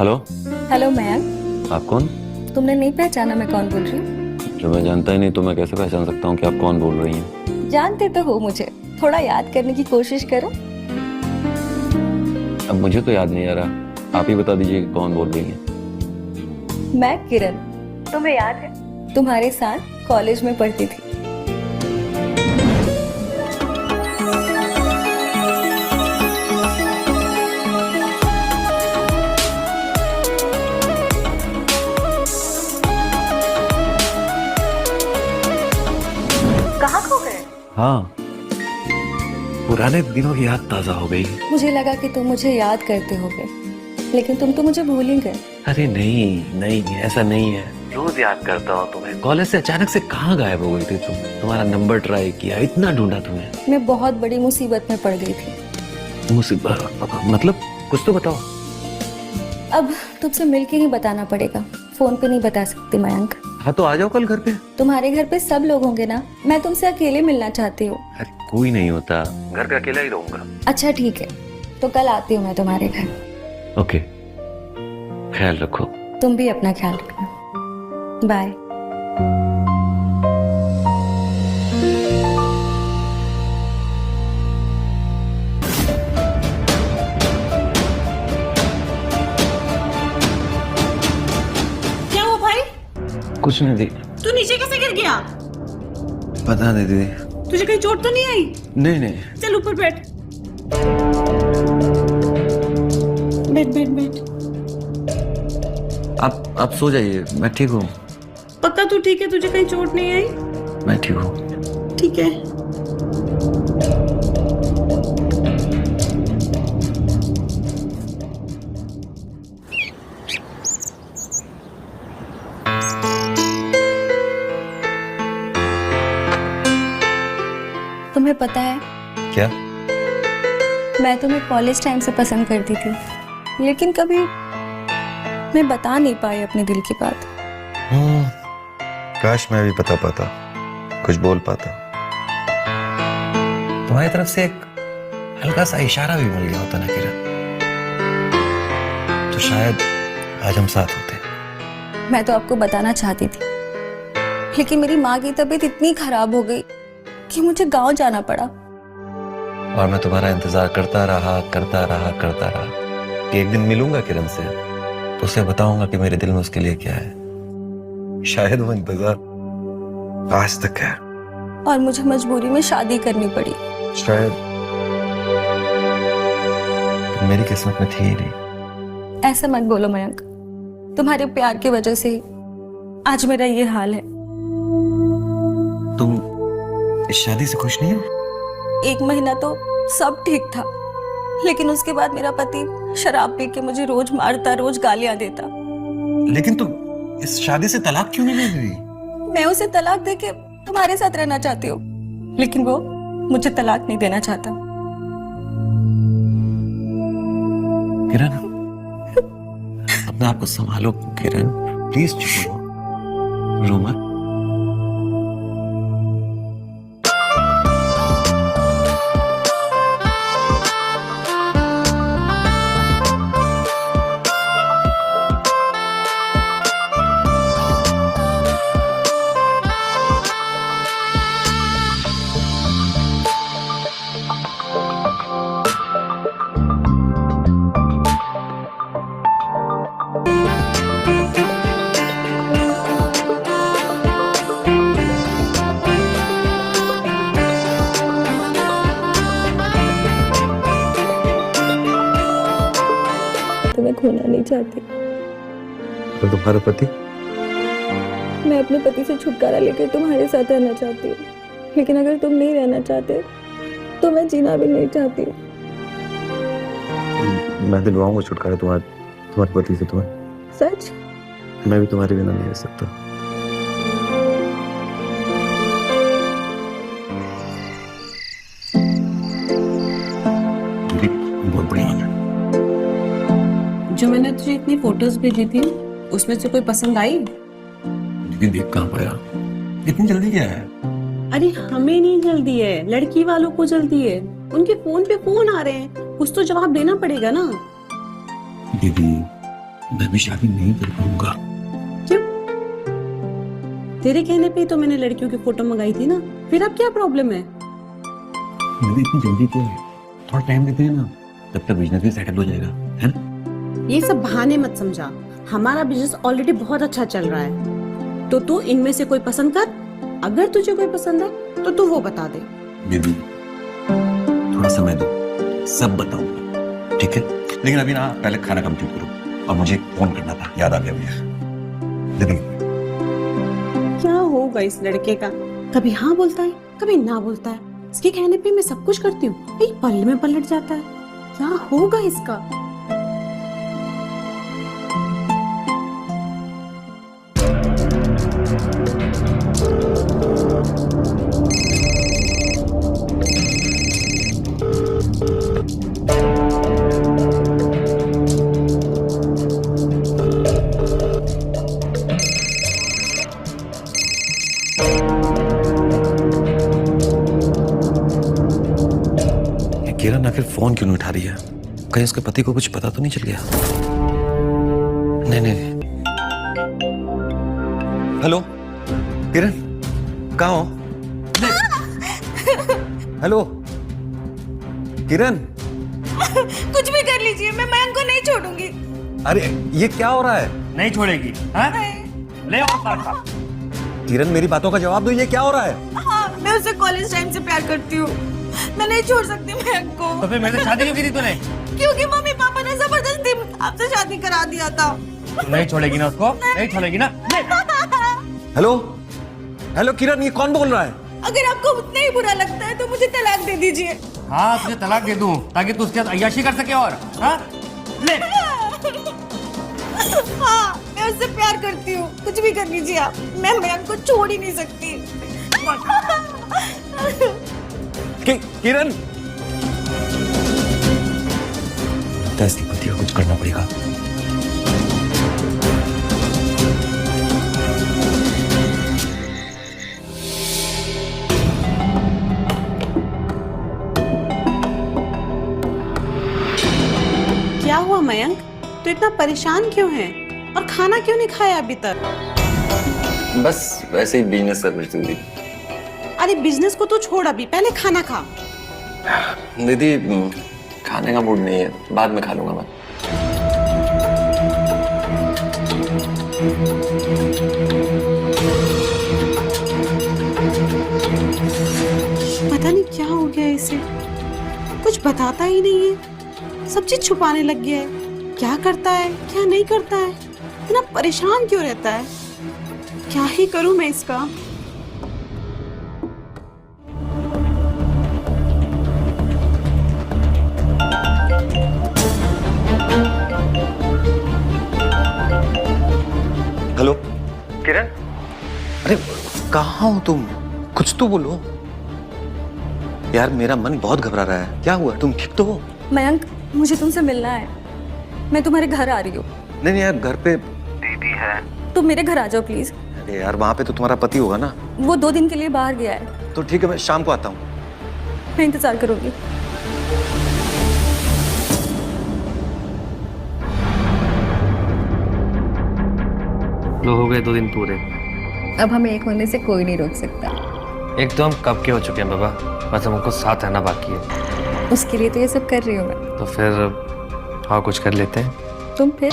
Hello. Hello Mayank. आप कौन? तुमने नहीं पहचाना मैं कौन बोल रही हूँ? जो मैं जानता ही नहीं तो मैं कैसे पहचान सकता हूँ कि आप कौन बोल रही हैं? जानते तो हो मुझे, थोड़ा याद करने की कोशिश करो। अब मुझे तो याद नहीं आ रहा, आप ही बता दीजिए कि कौन बोल रही हैं। मैं किरण, तुम्हें याद है? तुम्हारे साथ कॉलेज में पढ़ती थी। कहाँ खो गए? हाँ, पुराने दिनों की याद ताजा हो गई। मुझे लगा कि तुम मुझे याद करते होगे, लेकिन तुम तो मुझे भूल ही गए। अरे नहीं नहीं, ऐसा नहीं है, रोज याद करता हूँ तुम्हें। कॉलेज से अचानक से कहाँ गायब हो गई थी तुम? तुम्हारा नंबर ट्राई किया, इतना ढूंढा तुम्हें। मैं बहुत बड़ी मुसीबत में पड़ गई थी। मुसीबत मतलब? कुछ तो बताओ। अब तुमसे मिलके ही बताना पड़ेगा, फोन पे नहीं बता सकती मयंक। हाँ तो आ जाओ कल घर पे। तुम्हारे घर पे सब लोग होंगे ना? मैं तुमसे अकेले मिलना चाहती हूँ। अरे कोई नहीं होता, घर पे अकेला ही रहूंगा। अच्छा ठीक है, तो कल आती हूँ मैं तुम्हारे घर। ओके, ख्याल रखो। तुम भी अपना ख्याल रखना। बाय। क्या हुआ भाई? कुछ नहीं दी। तू नीचे कैसे गिर गया? पता नहीं दीदी। तुझे कहीं चोट तो नहीं आई? नहीं नहीं। चल ऊपर बैठ। बैठ बैठ बैठ। आप सो जाइए, मैं ठीक हूँ। पक्का तू ठीक है? तुझे कहीं चोट नहीं आई? मैं ठीक हूँ। ठीक है। तुम्हें पता है, क्या? मैं तुम्हें कॉलेज टाइम से पसंद करती थी, लेकिन कभी मैं बता नहीं पाई अपने दिल की बात। काश मैं भी बता पाता, कुछ बोल पाता। तुम्हारी तरफ से एक हल्का सा इशारा भी मिल गया होता ना किरण, तो शायद आज हम साथ होते। मैं तो आपको बताना चाहती थी, लेकिन मेरी माँ की तबीयत इतनी खराब हो गई कि मुझे गांव जाना पड़ा। और मैं तुम्हारा इंतजार करता रहा कि एक दिन मिलूंगा किरण से, तो उसे बताऊंगा कि मेरे दिल में उसके लिए क्या है। शायद वो इंतजार आज तक है। और मुझे मजबूरी में शादी करनी पड़ी। शायद मेरी किस्मत में थी ही नहीं। ऐसा मत बोलो मयंक, तुम्हारे प्यार की वजह से आज मेरा ये हाल है। तुम इस शादी से खुश नहीं हो? 1 महीना तो सब ठीक था, लेकिन उसके बाद मेरा पति शराब पी के मुझे रोज मारता, रोज गालियां देता। लेकिन तुम इस शादी से तलाक क्यों नहीं ले रही? मैं उसे तलाक देके तुम्हारे साथ रहना चाहती हूँ, लेकिन वो मुझे तलाक नहीं देना चाहता। किरण, अपने आप को संभालो किरण, प्लीज चुप रहो, रो मत। तुम्हें खोना नहीं चाहती। तो तुम्हारा पति? मैं अपने पति से छुटकारा लेकर तुम्हारे साथ रहना चाहती हूँ, लेकिन अगर तुम नहीं रहना चाहते तो मैं जीना भी नहीं चाहती हूँ। मैं दिलवाऊंगा छुटकारा तुम्हारे पति से तुम्हें। सच? मैं भी तुम्हारे बिना नहीं रह सकता। बहुत बढ़िया। जो मैंने तुझे इतनी फोटोज भेजी थी, उसमें से कोई पसंद आई? लेकिन देख कहाँ पाया, इतनी जल्दी क्या है? अरे हमें नहीं जल्दी है, लड़की वालों को जल्दी है। उनके फोन पे फोन आ रहे हैं, कुछ तो जवाब देना पड़ेगा ना। दीदी, मैं भी शादी नहीं कर पाऊंगा। क्यों? तेरे कहने पे ही तो मैंने लड़कियों की फोटो मंगाई थी ना, फिर अब क्या प्रॉब्लम है? मुझे इतनी जल्दी क्यों है? थोड़ा टाइम देते हैं ना, तब तक बिजनेस भी सेटल हो जाएगा, है ना? ये सब बहाने मत समझा, हमारा बिजनेस ऑलरेडी बहुत अच्छा चल रहा है। तो तू इनमें से कोई पसंद कर, अगर तुझे कोई पसंद है तो तू वो बता दे। बेबी थोड़ा समय दो, सब बताऊंगा, ठीक है? लेकिन अभी ना पहले खाना कंप्लीट करो, और मुझे फोन करना था, याद आ गया मुझे। दीदी क्या होगा इस लड़के का, कभी हाँ बोलता है कभी ना बोलता है। इसके कहने पे मैं सब कुछ करती हूँ, एक पल में पलट जाता है। क्या होगा इसका? किरण आखिर फोन क्यों नहीं उठा रही है? कहीं उसके पति को कुछ पता तो नहीं चल गया? नहीं नहीं। हेलो किरण, कहाँ हो? हेलो किरण, कुछ भी कर लीजिए, मैं मयंक को नहीं छोड़ूंगी। अरे ये क्या हो रहा है? नहीं छोड़ेगी? हाँ? ले आओ साथ। किरण मेरी बातों का जवाब दो, ये क्या हो रहा है? हाँ, मैं उससे कॉलेज टाइम से प्यार करती हूँ। मैं नहीं छोड़ सकती मयंक को। तो फिर मेरे से शादी क्यों की थी तूने? क्योंकि मम्मी पापा ने जबरदस्ती आपसे शादी करा दिया था। तू नहीं छोड़ेगी ना उसको? नहीं छोड़ेगी ना? हेलो हेलो किरण, ये कौन बोल रहा है? अगर आपको उतना ही बुरा लगता है तो मुझे तलाक दे दीजिए। हाँ तुझे तलाक दे दूं ताकि तू उसके साथ अय्याशी कर सके। और हाँ ले। हाँ, मैं उससे प्यार करती हूँ, कुछ भी कर लीजिए आप, मैं मयंक को छोड़ ही नहीं सकती। किरण, इसकी पति को कुछ करना पड़ेगा। क्या हुआ मयंक, तू इतना परेशान क्यों है और खाना क्यों नहीं खाया अभी तक? बस वैसे ही बिजनेस कर रही थी। अरे बिजनेस को तो छोड़, अभी पहले खाना खा। दीदी खाने का मूड नहीं है, बाद में खा लूंगा मैं। पता नहीं क्या हो गया इसे, कुछ बताता ही नहीं है, सब चीज छुपाने लग गया है। क्या करता है क्या नहीं करता है, इतना परेशान क्यों रहता है? क्या ही करूं मैं इसका? हेलो किरण, अरे कहाँ हो तुम? कुछ तो बोलो यार, मेरा मन बहुत घबरा रहा है। क्या हुआ, तुम ठीक तो हो? मयंक, मुझे तुमसे मिलना है, मैं तुम्हारे घर आ रही हूँ। नहीं नहीं यार, घर पे दीदी है। तुम मेरे घर आ जाओ प्लीज। अरे यार वहाँ पे तो तुम्हारा पति होगा ना? वो 2 दिन के लिए बाहर गया है। तो ठीक है, मैं शाम को आता हूँ। मैं इंतजार करूंगी। लो हो गए 2 दिन पूरे। अब हमें एक होने से कोई नहीं रोक सकता। एक तो हम कब के हो चुके हैं बाबा, बस हमको साथ रहना बाकी है। उसके लिए तो ये सब कर रही हूँ मैं। तो फिर और कुछ कर लेते हैं। तुम फिर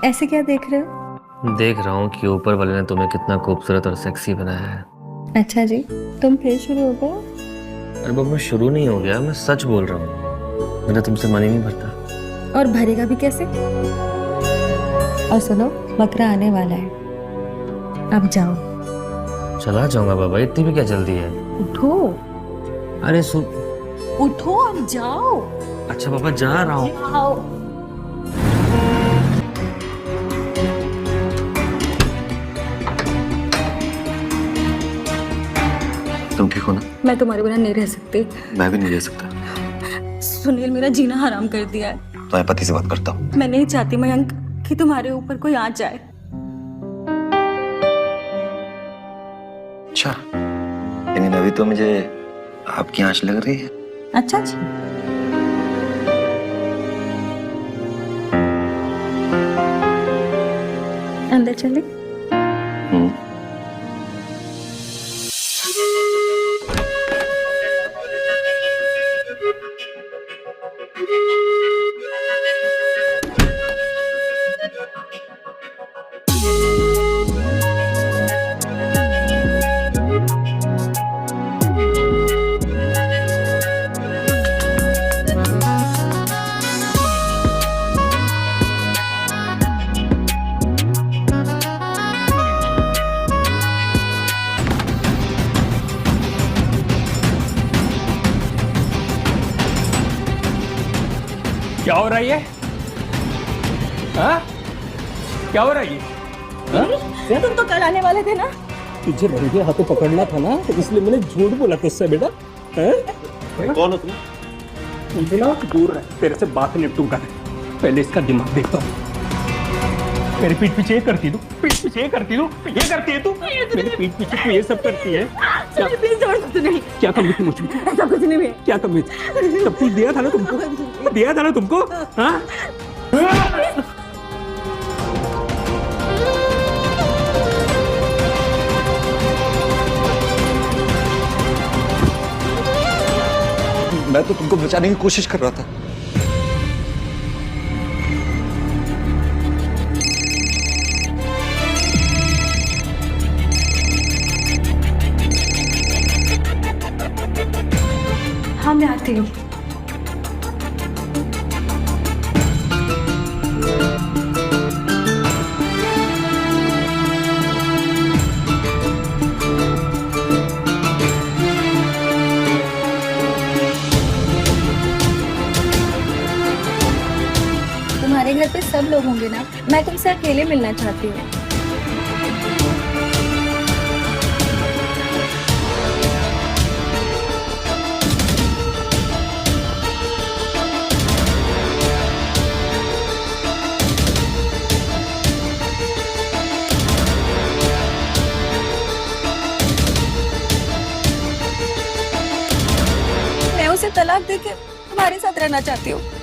ऐसे क्या देख रहे हो? देख रहा हूँ कि ऊपर वाले ने तुम्हें कितना खूबसूरत और सेक्सी बनाया है। अच्छा जी, तुम फिर शुरू हो गए? अरे बाबा मैं शुरू नहीं हो गया, मैं सच बोल रहा हूँ, मेरा तुमसे मन ही नहीं भरता। और भरेगा भी कैसे? और सुनो, बकरा आने वाला है, अब जाओ। चला जाऊंगा बाबा, इतनी भी क्या जल्दी है? उठो अरे सुन। उठो, अब जाओ। अच्छा बाबा जा रहा हूँ। आओ। तुम ठीक हो ना? मैं तुम्हारे बिना नहीं रह सकती। मैं भी नहीं रह सकता। सुनील मेरा जीना हराम कर दिया है। तुम्हारे पति से बात करता हूँ। मैं नहीं चाहती मयंक कि तुम्हारे ऊपर कोई आ जाए। अच्छा, लेकिन अभी तो मुझे आपकी आंच लग रही है। अच्छा जी, चले? क्या हो रहा है ये? हाँ? क्या हो रहा है ये? तुम तो कल आने वाले थे ना? तुझे मेरे हाथों पकड़ना था ना, तो इसलिए मैंने झूठ बोला तुझसे बेटा। कौन हो तुम? मुझे ना दूर रह, तेरे से बात निपटूंगा। पहले इसका दिमाग देखता हूँ। मेरे पीठ पीछे ये करती तू, पीठ पीछे ये करती तू, ये करती है तू, मेरे पीठ पीछे तू ये सब करती है। क्या नहीं, क्या कमी थी मुझ में? ऐसा कुछ नहीं है। क्या कमी थी? सब कुछ दिया था ना तुमको, दिया था ना तुमको। हाँ? मैं तो तुमको बचाने की कोशिश कर रहा था। हाँ मैं आती हूँ। तुम्हारे घर पे सब लोग होंगे ना? मैं तुमसे अकेले मिलना चाहती हूँ। मैं उसे तलाक देके तुम्हारे साथ रहना चाहती हूँ।